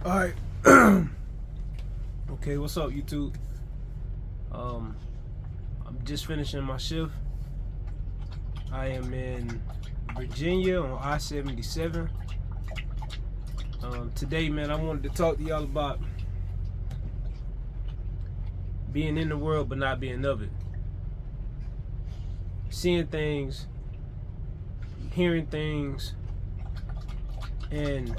All right. Okay, what's up, YouTube? I'm just finishing my shift. I am in Virginia on I-77. Today, man, I wanted to talk to y'all about being in the world but not being of it. Seeing things, hearing things, and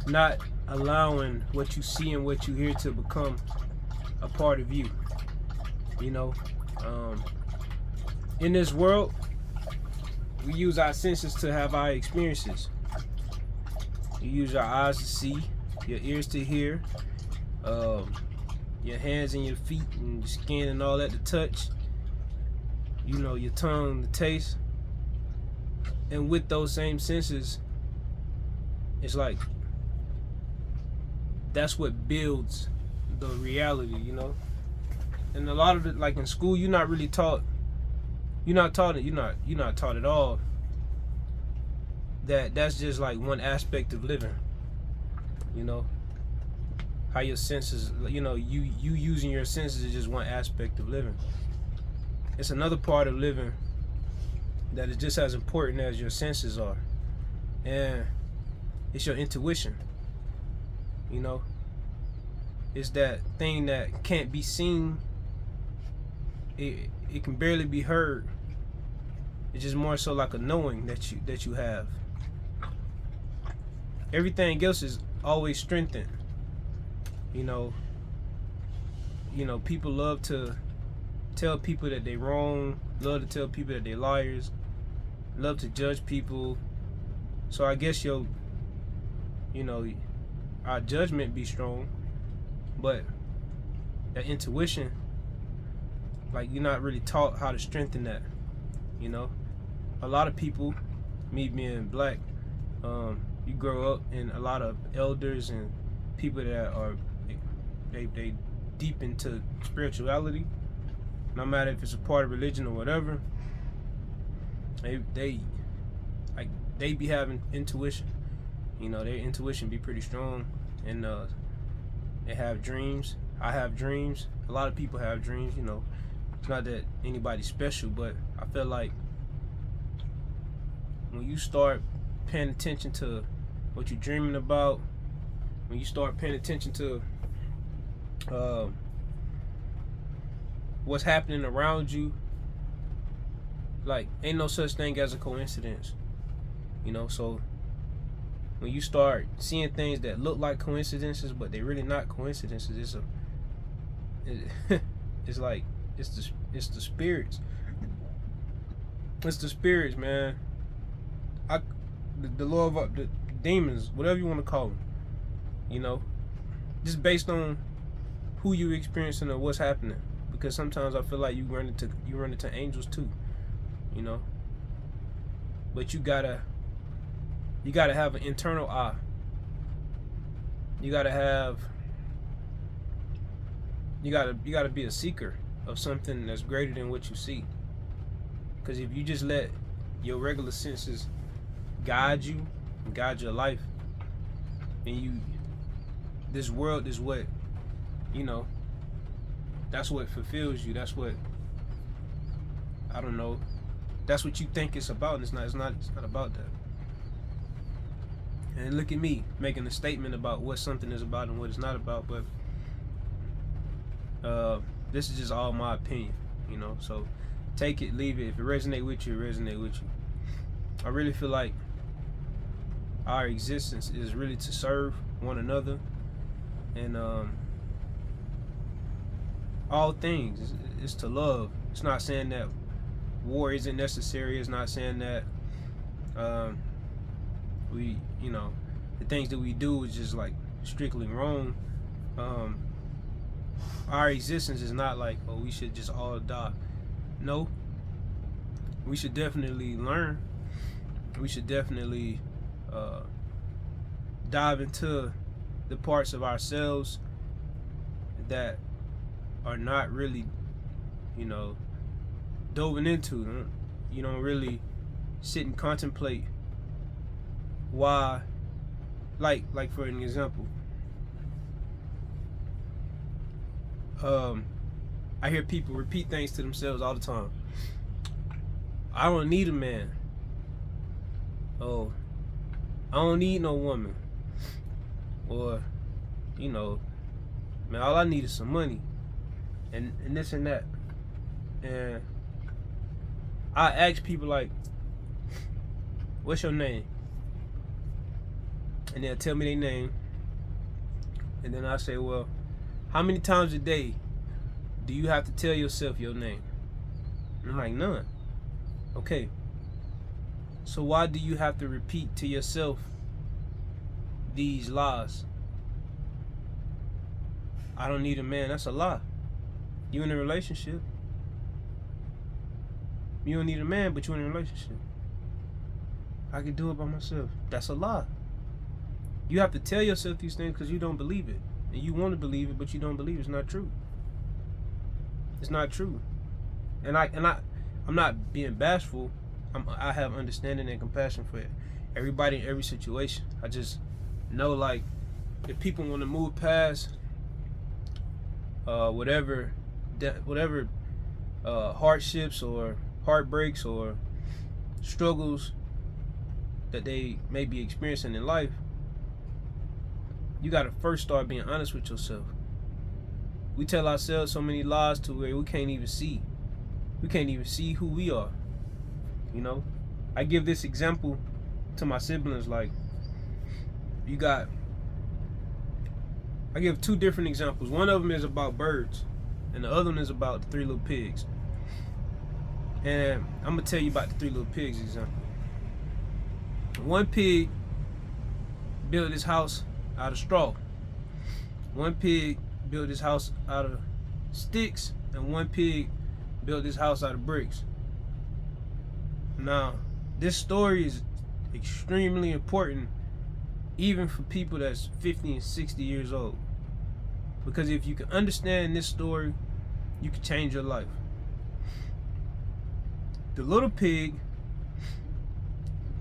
not allowing what you see and what you hear to become a part of you. You know, in this world, we use our senses to have our experiences. You use your eyes to see, your ears to hear, your hands and your feet and your skin and all that to touch. You know, your tongue to taste. And with those same senses, it's like that's what builds the reality, you know. And a lot of it, like in school, you're not really taught. You're not taught it. You're not taught at all. That's just like one aspect of living. You know, how your senses. You know, you using your senses is just one aspect of living. It's another part of living that is just as important as your senses are, and it's your intuition. You know, it's that thing that can't be seen. It can barely be heard. It's just more so like a knowing that you have. Everything else is always strengthened. You know, people love to tell people that they wrong, love to tell people that they liars, love to judge people. So I guess our judgment be strong, but that intuition, like, you're not really taught how to strengthen that. You know, a lot of people, me being black, you grow up in a lot of elders and people that are they deep into spirituality. No matter if it's a part of religion or whatever, they be having intuition. You know, their intuition be pretty strong, and they have dreams. I have dreams. A lot of people have dreams. You know, it's not that anybody's special, but I feel like when you start paying attention to what you're dreaming about, when you start paying attention to what's happening around you, like, ain't no such thing as a coincidence. You know, so when you start seeing things that look like coincidences but they're really not coincidences, it's like it's the spirits. It's the spirits, man. The law of the demons, whatever you want to call them. You know, just based on who you experiencing or what's happening. Because sometimes I feel like you run into angels too. You know, but you gotta have an internal eye. You gotta be a seeker of something that's greater than what you see. Because if you just let your regular senses guide you and guide your life, and this world is what, you know, that's what fulfills you. That's what, I don't know, that's what you think it's about. And it's not about that. And look at me making a statement about what something is about and what it's not about, but this is just all my opinion, you know. So take it, leave it. If it resonate with you, it resonate with you. I really feel like our existence is really to serve one another, and all things is to love. It's not saying that war isn't necessary. It's not saying that the things that we do is just like strictly wrong. Our existence is not like, oh, we should just all die. No, we should definitely learn. We should definitely dive into the parts of ourselves that are not really, dove into. You don't really sit and contemplate why, like for an example, I hear people repeat things to themselves all the time. I don't need a man. Oh, I don't need no woman. Or, you know, man, all I need is some money. And this and that. And I ask people like, what's your name? And they'll tell me their name. And then I say, well, how many times a day do you have to tell yourself your name? And I'm like, none. Okay. So why do you have to repeat to yourself these lies? I don't need a man. That's a lie. You in a relationship. You don't need a man, but you in a relationship. I can do it by myself. That's a lie. You have to tell yourself these things because you don't believe it. And you want to believe it, but you don't believe it. It's not true. It's not true. And I'm not being bashful. I have understanding and compassion for everybody in every situation. I just know, like, if people want to move past whatever hardships or heartbreaks or struggles that they may be experiencing in life, you got to first start being honest with yourself. We tell ourselves so many lies to where we can't even see. We can't even see who we are. You know? I give this example to my siblings, like, I give two different examples. One of them is about birds, and the other one is about the Three Little Pigs. And I'm going to tell you about the Three Little Pigs example. One pig built his house out of straw. One pig built his house out of sticks, and one pig built his house out of bricks. Now, this story is extremely important even for people that's 50 and 60 years old. Because if you can understand this story, you can change your life. The little pig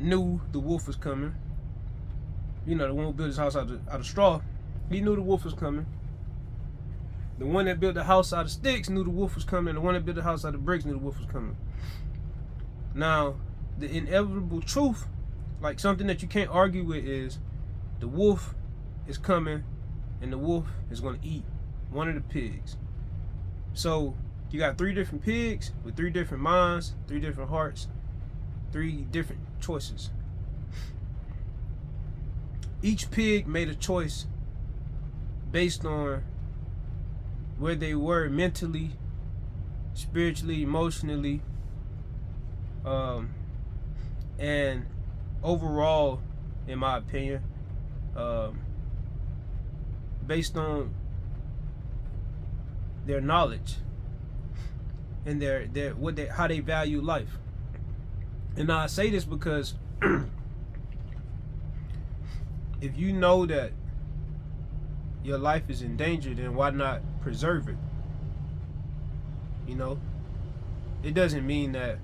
knew the wolf was coming. You know, the one who built his house out of straw, he knew the wolf was coming. The one that built the house out of sticks knew the wolf was coming. The one that built the house out of bricks knew the wolf was coming. Now, the inevitable truth, like something that you can't argue with, is the wolf is coming and the wolf is going to eat one of the pigs. So you got three different pigs with three different minds, three different hearts, three different choices. Each pig made a choice based on where they were mentally, spiritually, emotionally, and overall, in my opinion, based on their knowledge and how they value life. And now I say this because if you know that your life is in danger, then why not preserve it? You know, it doesn't mean that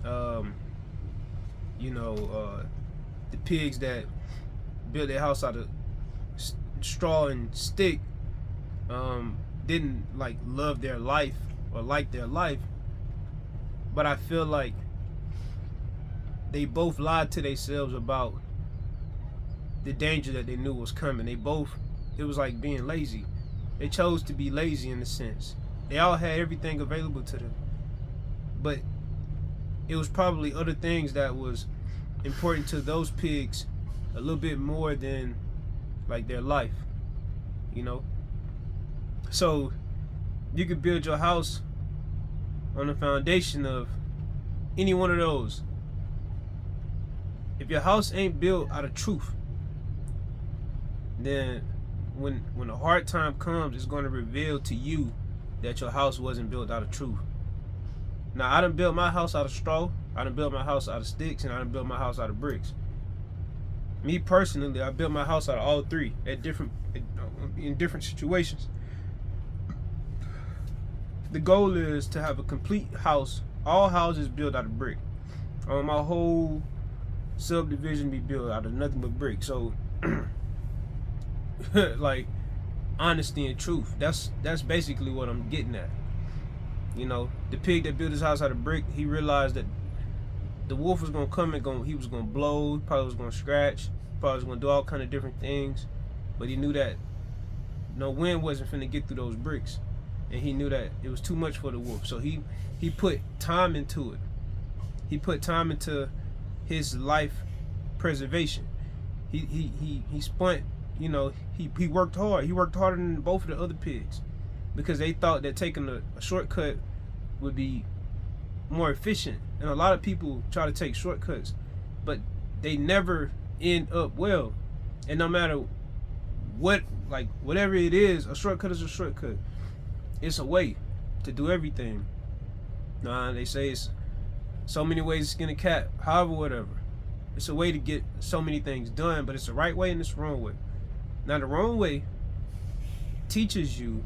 the pigs that built their house out of straw and stick didn't like love their life or like their life, but I feel like they both lied to themselves about the danger that they knew was coming. It was like being lazy. They chose to be lazy in a sense. They all had everything available to them, but it was probably other things that was important to those pigs a little bit more than like their life, you know? So you could build your house on the foundation of any one of those. If your house ain't built out of truth, then when a hard time comes, it's going to reveal to you that your house wasn't built out of truth. Now, I done built my house out of straw, I done built my house out of sticks, and I done built my house out of bricks. Me personally, I built my house out of all three in different situations. The goal is to have a complete house, all houses built out of brick. My whole subdivision be built out of nothing but brick. So, like, honesty and truth. That's basically what I'm getting at. You know, the pig that built his house out of brick, he realized that the wolf was gonna come and he was gonna blow, probably was gonna scratch, probably was gonna do all kind of different things, but he knew that no wind wasn't finna get through those bricks, and he knew that it was too much for the wolf. So he put time into it. He put time into his life preservation. He spent, you know, he worked hard. He worked harder than both of the other pigs because they thought that taking a shortcut would be more efficient. And a lot of people try to take shortcuts, but they never end up well. And no matter what, like whatever it is, a shortcut is a shortcut. It's a way to do everything. They say it's so many ways to skin a cat, however, whatever. It's a way to get so many things done, but it's the right way and it's the wrong way. Now, the wrong way teaches you,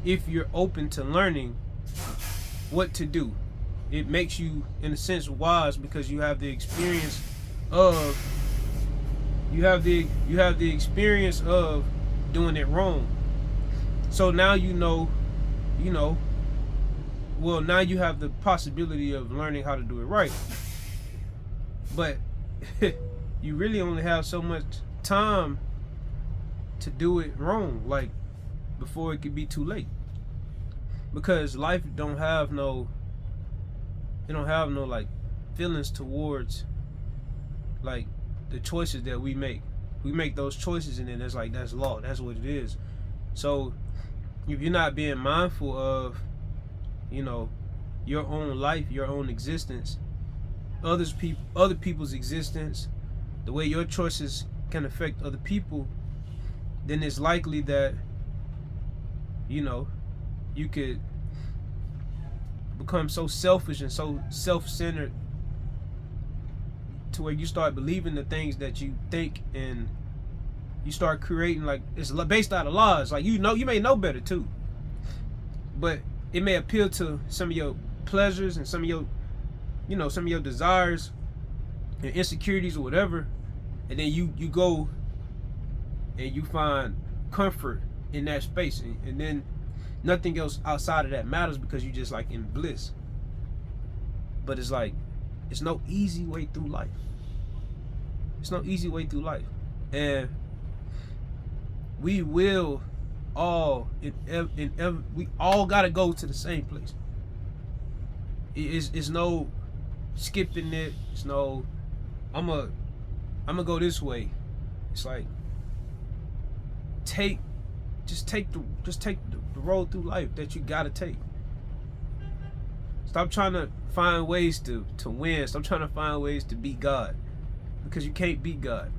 if you're open to learning, what to do. It makes you, in a sense, wise because you have the experience of experience of doing it wrong. So now now you have the possibility of learning how to do it right. But you really only have so much time to do it wrong, like before it could be too late. Because life don't have no like feelings towards like the choices that we make. We make those choices and then that's law. That's what it is. So if you're not being mindful of, you know, your own life, your own existence, other people's existence, the way your choices can affect other people, then it's likely that, you know, you could become so selfish and so self-centered to where you start believing the things that you think, and you start creating, like, it's based out of laws. Like, you may know better too, but it may appeal to some of your pleasures and some of your, you know, some of your desires and insecurities or whatever, and then you go and you find comfort in that space, and then nothing else outside of that matters because you just like in bliss. But it's like, it's no easy way through life. It's no easy way through life, and we will all we all gotta go to the same place. It's no skipping it. It's no I'm gonna go this way. It's like just take the road through life that you gotta take. Stop trying to find ways to win. Stop trying to find ways to beat God, because you can't beat God.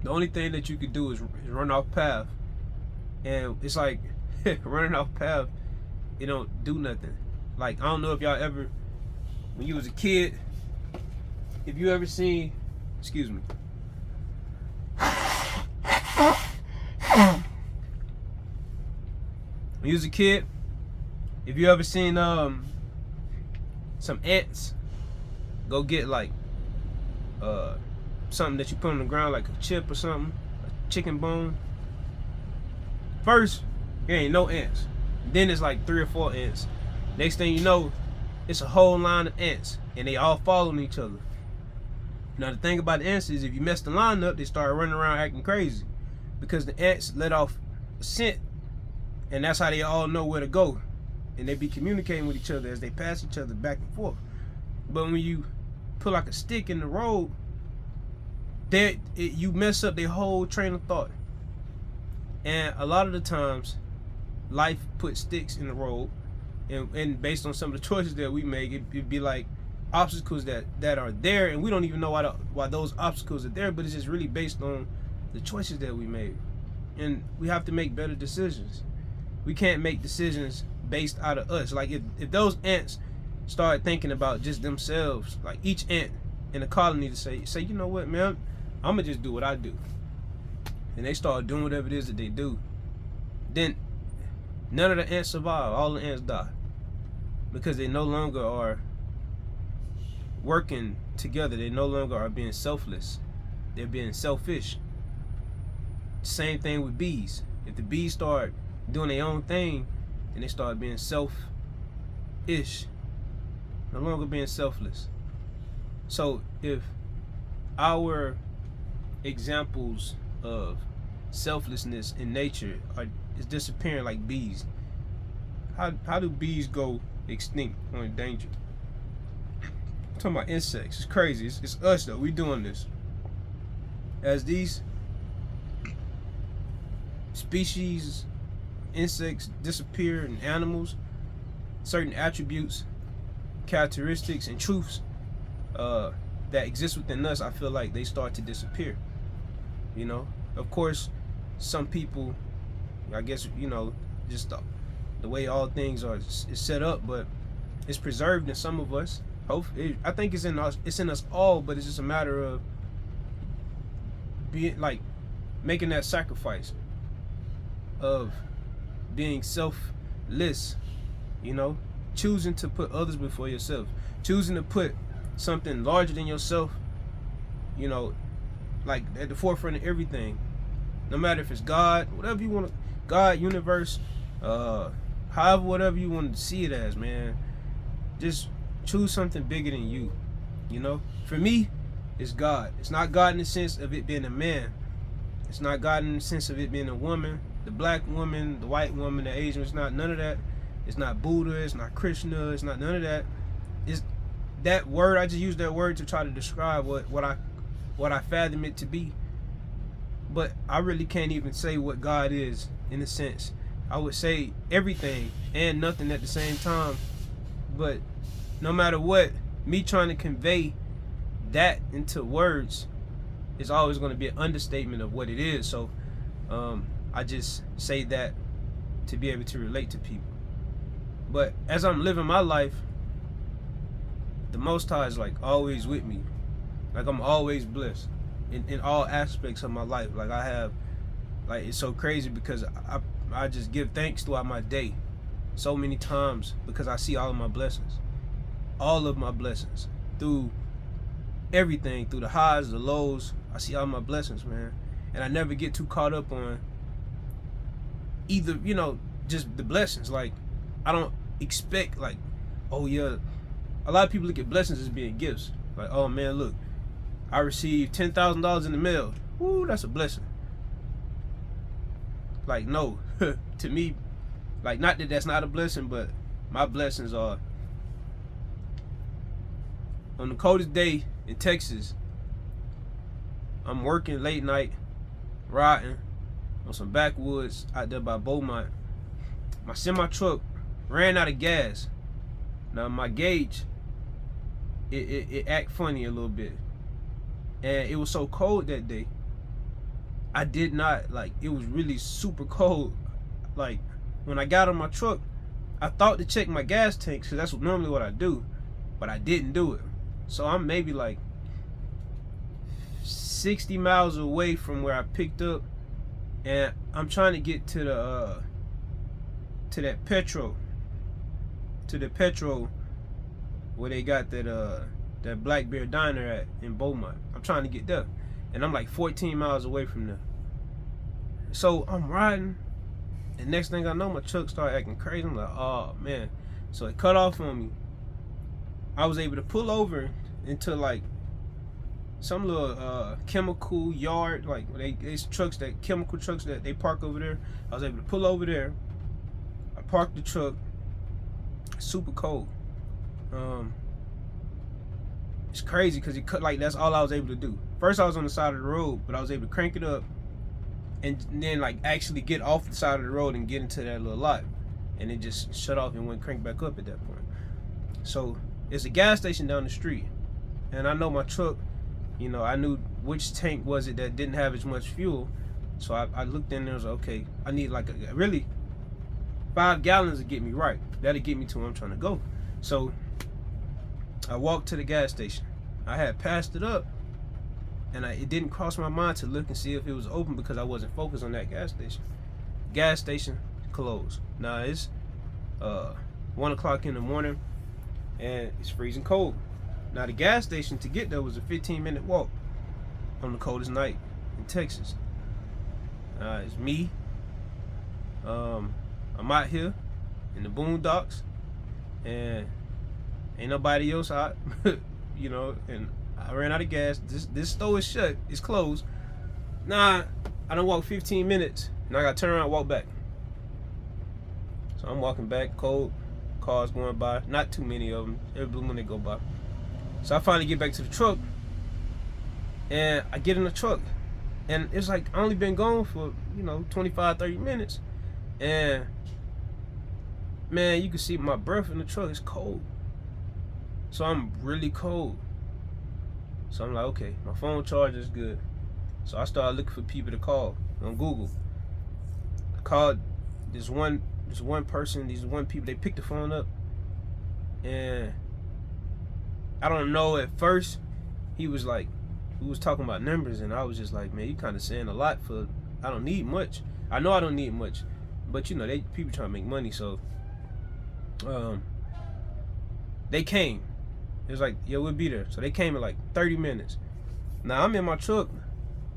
The only thing that you could do is run off path, and it's like running off path, it don't do nothing. Like, I don't know if y'all ever, when you was a kid, if you ever seen, excuse me, when you was a kid, if you ever seen some ants go get like something that you put on the ground, like a chip or something, a chicken bone. First, there ain't no ants. Then it's like 3 or 4 ants. Next thing you know, it's a whole line of ants, and they all following each other. Now the thing about the ants is, if you mess the line up, they start running around acting crazy, because the ants let off a scent, and that's how they all know where to go, and they be communicating with each other as they pass each other back and forth. But when you put like a stick in the road, you mess up their whole train of thought. And a lot of the times, life puts sticks in the road, and based on some of the choices that we make, it'd be like obstacles that are there, and we don't even know why those obstacles are there, but it's just really based on the choices that we made. And we have to make better decisions. We can't make decisions based out of us. Like, if those ants start thinking about just themselves, like each ant in a colony to say, you know what, man, I'm gonna just do what I do, and they start doing whatever it is that they do, then none of the ants survive. All the ants die, because they no longer are working together. They no longer are being selfless. They're being selfish. Same thing with bees. If the bees start doing their own thing and they start being self-ish, no longer being selfless. So if our examples of selflessness in nature is disappearing like bees, how do bees go extinct or endangered? I'm talking about insects. It's crazy. It's us though. We doing this. As these species, insects disappear, and animals, certain attributes, characteristics, and truths that exist within us, I feel like they start to disappear. You know, of course, some people, I guess, you know, just the way all things are is set up, but it's preserved in some of us. I think it's in us. It's in us all, but it's just a matter of being like making that sacrifice of being selfless. You know, choosing to put others before yourself, choosing to put something larger than yourself, you know, like at the forefront of everything. No matter if it's God, whatever you want to, God, universe, however, whatever you want to see it as, man. Just choose something bigger than you. You know, for me, it's God. It's not God in the sense of it being a man. It's not God in the sense of it being a woman, the black woman, the white woman, the Asian. It's not none of that. It's not Buddha. It's not Krishna. It's not none of that. It's that word. I just use that word to try to describe what I fathom it to be. But I really can't even say what God is in a sense. I would say everything and nothing at the same time. But no matter what, me trying to convey that into words is always going to be an understatement of what it is. So I just say that to be able to relate to people. But as I'm living my life, the Most High is like always with me. Like I'm always blessed in all aspects of my life. Like I have, like it's so crazy because I just give thanks throughout my day so many times because I see all of my blessings. All of my blessings. Through everything, through the highs, the lows, I see all my blessings, man. And I never get too caught up on either, you know, just the blessings. Like I don't expect like, oh yeah, a lot of people look at blessings as being gifts. Like, oh man, look, I received $10,000 in the mail. Woo, that's a blessing. Like, no, to me, like, not that that's not a blessing, but my blessings are on the coldest day in Texas. I'm working late night, riding on some backwoods out there by Beaumont. My semi truck ran out of gas. Now my gauge, it act funny a little bit, and it was so cold that day. I did not like. It was really super cold. Like when I got on my truck, I thought to check my gas tanks because that's normally what I do, but I didn't do it. So I'm maybe like 60 miles away from where I picked up, and I'm trying to get to the to the Petro where they got that Black Bear Diner at in Beaumont. I'm trying to get there, and I'm like 14 miles away from there. So I'm riding, and next thing I know, my truck started acting crazy. I'm like, oh man. So it cut off on me. I was able to pull over into like some little chemical yard, like these trucks, that chemical trucks that they park over there. I was able to pull over there. I parked the truck. Super cold. It's crazy because it cut, like that's all I was able to do. First I was on the side of the road, but I was able to crank it up and then like actually get off the side of the road and get into that little lot, and it just shut off and went crank back up at that point. So it's a gas station down the street, and I know my truck, you know, I knew which tank was it that didn't have as much fuel. So I looked in there and was like, okay, I need like really 5 gallons to get me right. That'll get me to where I'm trying to go. So I walked to the gas station. I had passed it up, and it didn't cross my mind to look and see if it was open because I wasn't focused on that gas station. Gas station closed. Now it's 1 o'clock in the morning, and it's freezing cold. Now the gas station to get there was a 15-minute walk on the coldest night in Texas. It's me, I'm out here in the boondocks, and ain't nobody else out, you know. And I ran out of gas. This store is shut. It's closed. Nah, I done walked 15 minutes, and I got to turn around and walk back. So I'm walking back, cold, cars going by. Not too many of them. Every blue moon they go by. So I finally get back to the truck, and I get in the truck, and it's like I only been gone for 25, 30 minutes, and man, you can see my breath in the truck. It's cold. So I'm really cold. So I'm like, okay, my phone charge is good. So I started looking for people to call on Google. I called this one person, these one people. They picked the phone up, and I don't know, at first he was talking about numbers, and I was just like, man, you kind of saying a lot for, I don't need much. I know I don't need much, but people trying to make money. So they came. It was like, yeah, we'll be there. So they came in like 30 minutes. Now I'm in my truck.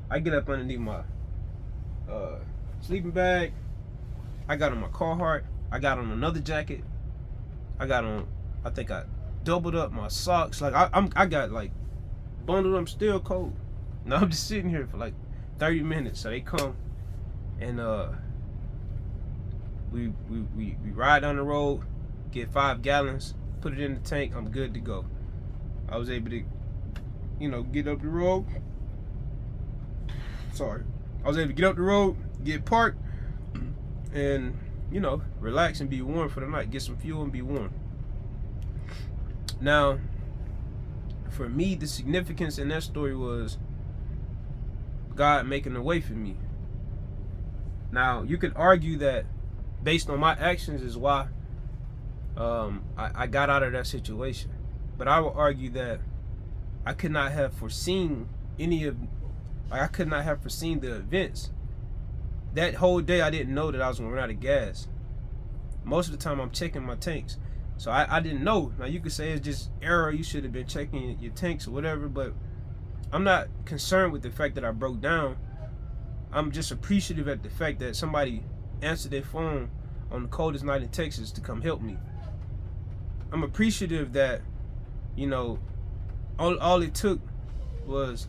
I get up underneath my sleeping bag. I got on my Carhartt. I got on another jacket. I think I doubled up my socks. Like I got like bundled up, still cold. Now I'm just sitting here for like 30 minutes. So they come, and we ride down the road, get 5 gallons, put it in the tank. I'm good to go. I was able to, get up the road. Sorry. I was able to get up the road, get parked, and, relax and be warm for the night. Get some fuel and be warm. Now, for me, the significance in that story was God making a way for me. Now, you could argue that based on my actions is why I got out of that situation. But I would argue that I could not have foreseen I could not have foreseen the events. That whole day I didn't know that I was gonna run out of gas. Most of the time I'm checking my tanks. So I didn't know. Now you could say it's just error, you should have been checking your tanks or whatever, but I'm not concerned with the fact that I broke down. I'm just appreciative at the fact that somebody answered their phone on the coldest night in Texas to come help me. I'm appreciative that, all it took was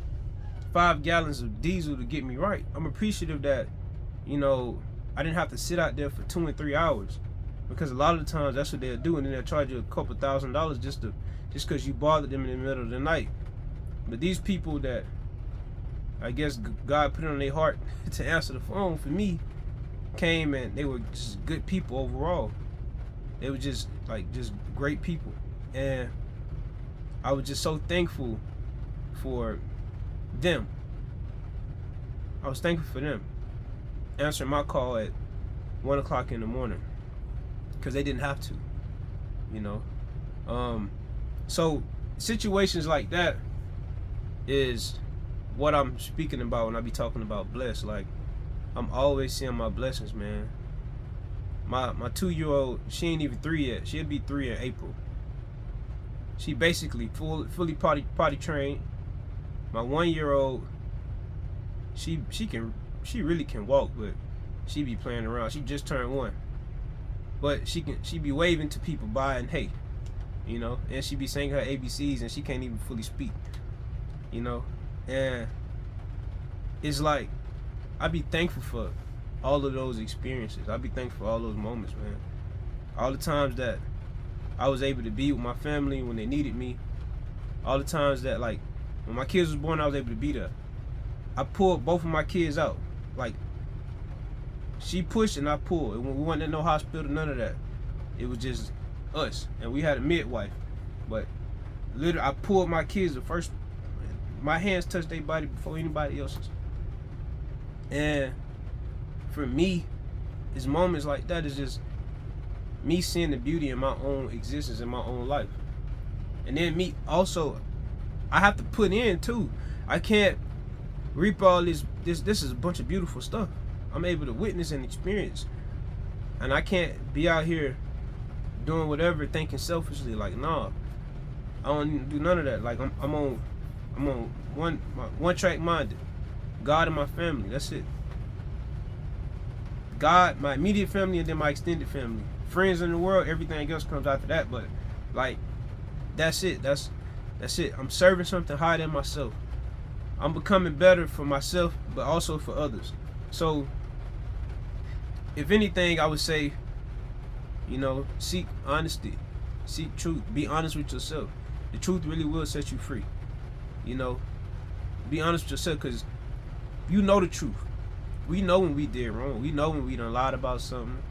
5 gallons of diesel to get me right. I'm appreciative that, I didn't have to sit out there for 2 and 3 hours, because a lot of the times that's what they'll do, and then they'll charge you a couple $1,000 just because you bothered them in the middle of the night. But these people that I guess God put it on their heart to answer the phone for me came, and they were just good people overall. They were just great people, and I was just so thankful for them. I was thankful for them answering my call at 1 o'clock in the morning, because they didn't have to, So situations like that is what I'm speaking about when I be talking about blessed. Like, I'm always seeing my blessings, man. My 2-year-old, she ain't even 3 yet. She'll be 3 in April. She basically fully potty trained. My 1-year-old, she really can walk, but she be playing around. She just turned 1, but she be waving to people by and hey, and she be saying her ABCs, and she can't even fully speak, and it's like I be thankful for all of those experiences. I be thankful for all those moments, man. All the times that I was able to be with my family when they needed me. All the times that, like, when my kids was born, I was able to be there. I pulled both of my kids out. Like, she pushed and I pulled. And when we wasn't at no hospital, none of that. It was just us. And we had a midwife. But literally, I pulled my kids the first. My hands touched their body before anybody else's. And for me, it's moments like that is just me seeing the beauty in my own existence, in my own life. And then me also, I have to put in too. I can't reap all this is a bunch of beautiful stuff I'm able to witness and experience. And I can't be out here doing whatever, thinking selfishly, like, nah, I don't do none of that. Like, I'm on one track minded. God and my family, that's it. God, my immediate family, and then my extended family. Friends in the world, everything else comes after that. But like, that's it. That's it. I'm serving something higher than myself. I'm becoming better for myself, but also for others. So, if anything, I would say, seek honesty, seek truth, be honest with yourself. The truth really will set you free. Be honest with yourself, because you know the truth. We know when we did wrong. We know when we done lied about something.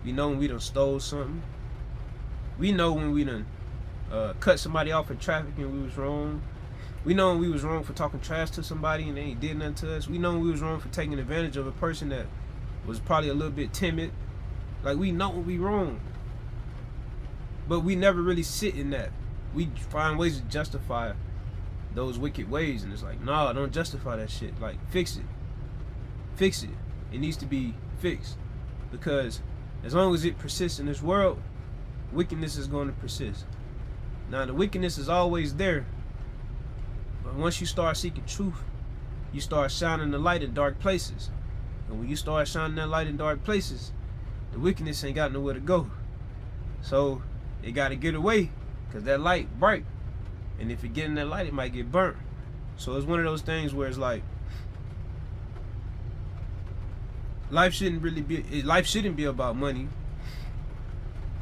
We know when we done stole something. We know when we done cut somebody off in traffic and we was wrong. We know when we was wrong for talking trash to somebody and they ain't did nothing to us. We know when we was wrong for taking advantage of a person that was probably a little bit timid. Like, we know when we wrong. But we never really sit in that. We find ways to justify those wicked ways, and it's like, nah, don't justify that shit. Like, fix it. Fix it. It needs to be fixed. Because as long as it persists in this world, wickedness is going to persist. Now, the wickedness is always there. But once you start seeking truth, you start shining the light in dark places. And when you start shining that light in dark places, the wickedness ain't got nowhere to go. So it got to get away, because that light bright. And if it get in that light, it might get burnt. So it's one of those things where it's like, life shouldn't be about money.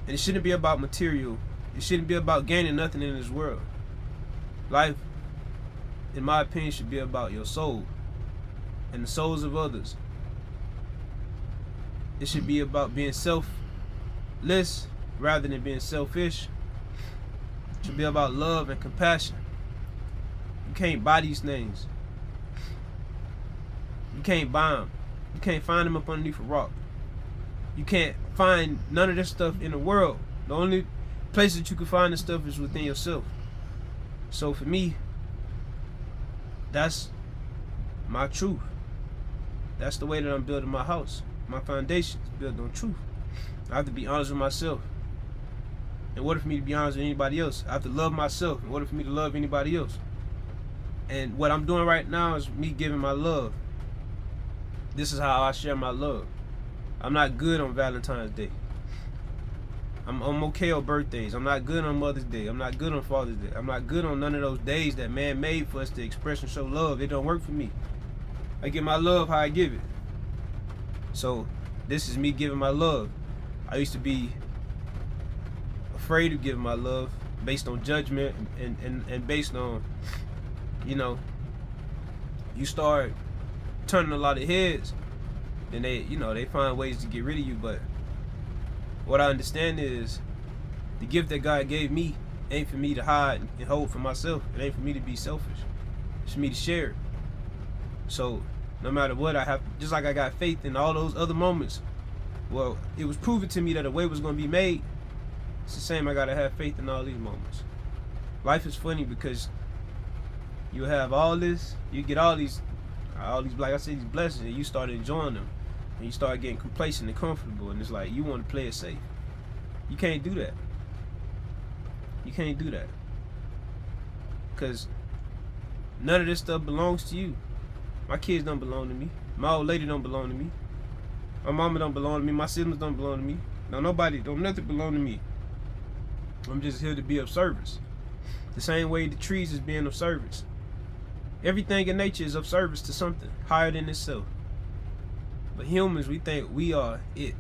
And it shouldn't be about material. It shouldn't be about gaining nothing in this world. Life, in my opinion, should be about your soul and the souls of others. It should be about being selfless rather than being selfish. It should be about love and compassion. You can't buy these things. You can't buy them. You can't find them up underneath a rock. You can't find none of this stuff in the world. The only place that you can find this stuff is within yourself. So for me, that's my truth. That's the way that I'm building my house. My foundation is built on truth. I have to be honest with myself. In order for me to be honest with anybody else, I have to love myself in order for me to love anybody else. And what I'm doing right now is me giving my love. This is how I share my love. I'm not good on Valentine's Day. I'm okay on birthdays. I'm not good on Mother's Day. I'm not good on Father's Day. I'm not good on none of those days that man made for us to express and show love. It don't work for me. I give my love how I give it. So this is me giving my love. I used to be afraid of giving my love based on judgment and based on, you start turning a lot of heads, then they find ways to get rid of you. But what I understand is the gift that God gave me ain't for me to hide and hold for myself. It ain't for me to be selfish. It's for me to share it. So no matter what, I have, just like I got faith in all those other moments. Well, it was proven to me that a way was going to be made. It's the same. I gotta have faith in all these moments. Life is funny because you have all this, you get all these, like I said, these blessings, and you start enjoying them, and you start getting complacent and comfortable, and it's like you want to play it safe. You can't do that. You can't do that, because none of this stuff belongs to you. My kids don't belong to me. My old lady don't belong to me. My mama don't belong to me. My siblings don't belong to me. No, nothing belong to me. I'm just here to be of service. The same way the trees is being of service. Everything in nature is of service to something higher than itself. But humans, we think we are it.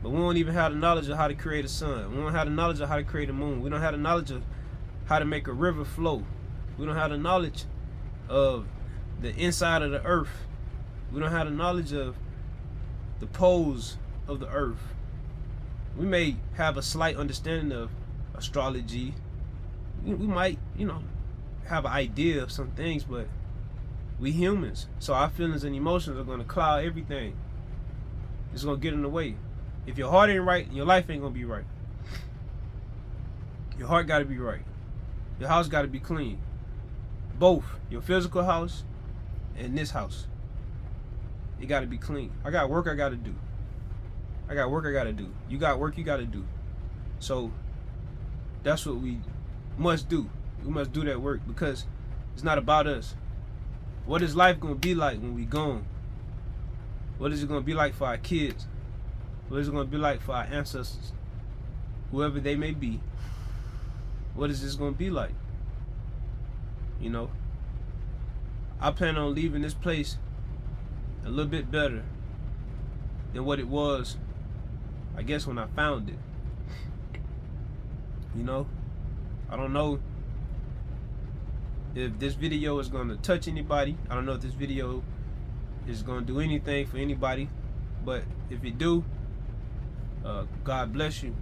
But we don't even have the knowledge of how to create a sun. We don't have the knowledge of how to create a moon. We don't have the knowledge of how to make a river flow. We don't have the knowledge of the inside of the earth. We don't have the knowledge of the poles of the earth. We may have a slight understanding of astrology. We might, have an idea of some things, but we humans. So our feelings and emotions are going to cloud everything. It's going to get in the way. If your heart ain't right, your life ain't going to be right. Your heart got to be right. Your house got to be clean. Both. Your physical house and this house. It got to be clean. I got work I got to do. I got work I got to do. You got work you got to do. So that's what we must do. We must do that work, because it's not about us. What is life going to be like when we gone? What is it going to be like for our kids? What is it going to be like for our ancestors? Whoever they may be. What is this going to be like? You know? I plan on leaving this place a little bit better than what it was, I guess, when I found it. You know? I don't know if this video is going to touch anybody. I don't know if this video is going to do anything for anybody. But if it do, God bless you.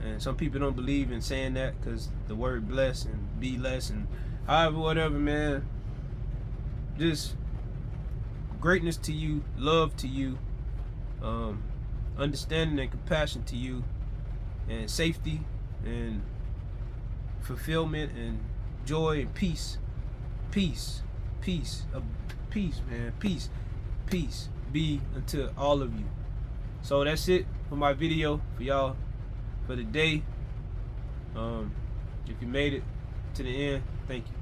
And some people don't believe in saying that because the word bless and be less and however, whatever, man. Just greatness to you, love to you, understanding and compassion to you, and safety and fulfillment and joy and peace. Peace, man. Peace be unto all of you. So that's it for my video for y'all for the day. If you made it to the end, thank you.